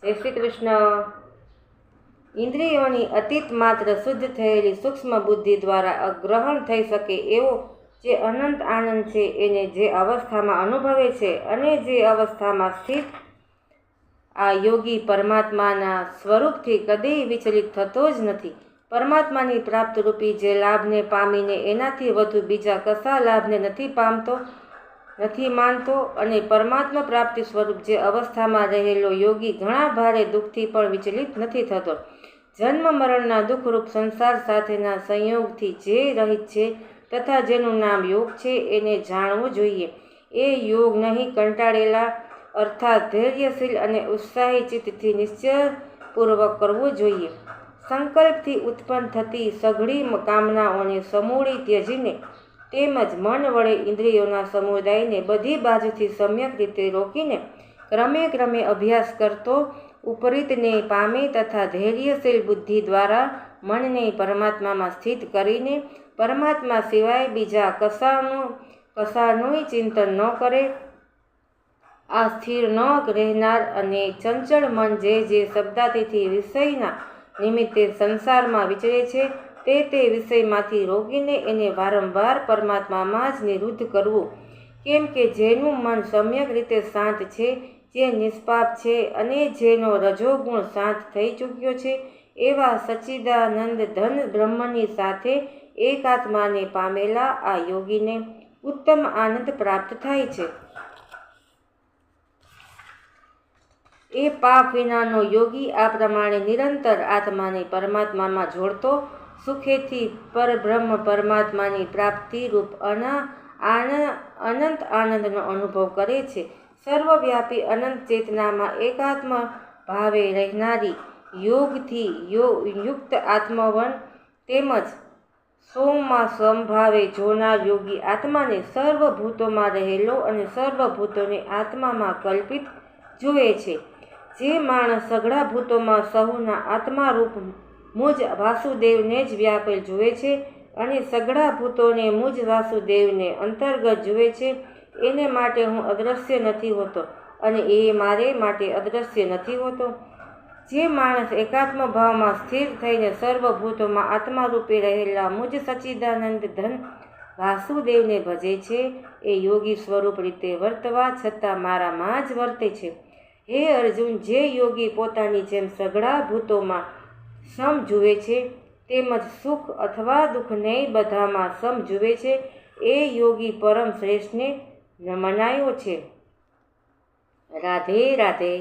જય શ્રી કૃષ્ણ. ઇન્દ્રિયોની અતીત માત્ર શુદ્ધ થયેલી સૂક્ષ્મ બુદ્ધિ દ્વારા ગ્રહણ થઈ શકે એવો જે અનંત આનંદ છે એને જે અવસ્થામાં અનુભવે છે અને જે અવસ્થામાં સ્થિત આ યોગી પરમાત્માના સ્વરૂપથી કદી વિચલિત થતો જ નથી. પરમાત્માની પ્રાપ્તરૂપી જે લાભને પામીને એનાથી વધુ બીજા કશા લાભને નથી માનતો અને પરમાત્મા પ્રાપ્તિ સ્વરૂપ જે અવસ્થામાં રહેલો યોગી ઘણા ભારે દુઃખથી પણ વિચલિત નથી થતો. જન્મ મરણના દુઃખરૂપ સંસાર સાથેના સંયોગથી જે રહિત છે તથા જેનું નામ યોગ છે એને જાણવું જોઈએ. એ યોગ નહીં કંટાળેલા અર્થાત ધૈર્યશીલ અને ઉત્સાહી ચિત્તથી નિશ્ચયપૂર્વક કરવું જોઈએ. સંકલ્પથી ઉત્પન્ન થતી સઘળી કામનાઓને સમૂળી ત્યજીને તેમજ મન વડે ઇન્દ્રિયોના સમુદાયને બધી બાજુથી સમ્યક રીતે રોકીને ક્રમે ક્રમે અભ્યાસ કરતો ઉપરીતને પામે તથા ધૈર્યશીલ બુદ્ધિ દ્વારા મનને પરમાત્મામાં સ્થિત કરીને પરમાત્મા સિવાય બીજા કશાનું ચિંતન ન કરે. આ સ્થિર ન રહેનાર અને ચંચળ મન જે શબ્દાદિથી વિષયના નિમિત્તે સંસારમાં વિચરે છે તે વિષયમાંથી રોકીને એને વારંવાર પરમાત્મામાં જ નિરુદ્ધ કરવું. કેમ કે જેનું મન સમ્યક રીતે શાંત છે, જે નિષ્પાપ છે અને જેનો રજોગુણ શાંત થઈ ચૂક્યો છે એવા સચ્ચિદાનંદ ધન બ્રહ્મની સાથે એકાત્માને પામેલા આ યોગીને ઉત્તમ આનંદ પ્રાપ્ત થાય છે. એ પાપ વિનાનો યોગી આ પ્રમાણે નિરંતર આત્માને પરમાત્મામાં જોડતો સુખેથી પરબ્રહ્મ પરમાત્માની પ્રાપ્તિ રૂપ અનંત આનંદનો અનુભવ કરે છે. સર્વવ્યાપી અનંત ચેતનામાં એકાત્મ ભાવે રહેનારી યોગથી યુક્ત આત્મવન તેમજ સોમમાં સમભાવે જોનાર યોગી આત્માને સર્વભૂતોમાં રહેલો અને સર્વભૂતોને આત્મામાં કલ્પિત જુએ છે. જે માણસ સઘળા ભૂતોમાં સહુના આત્મારૂપ મુજ વાસુદેવને જ વ્યાપેલ જુએ છે અને સઘળા ભૂતોને મુજ વાસુદેવને અંતર્ગત જુએ છે એને માટે હું અદ્રશ્ય નથી હોતો અને એ મારે માટે અદ્રશ્ય નથી હોતો. જે માણસ એકાત્મ ભાવમાં સ્થિર થઈને સર્વભૂતોમાં આત્મારૂપે રહેલા મુજ સચ્ચિદાનંદ ધન વાસુદેવને ભજે છે એ યોગી સ્વરૂપ રીતે વર્તવા છતાં મારામાં જ વર્તે છે. હે અર્જુન, જે યોગી પોતાની જેમ સઘળા ભૂતોમાં સમ જુએ છે તેમજ સુખ અથવા દુઃખને બધામાં સમ જુએ છે એ યોગી પરમ શ્રેષ્ઠને મનાયો છે. રાધે રાધે.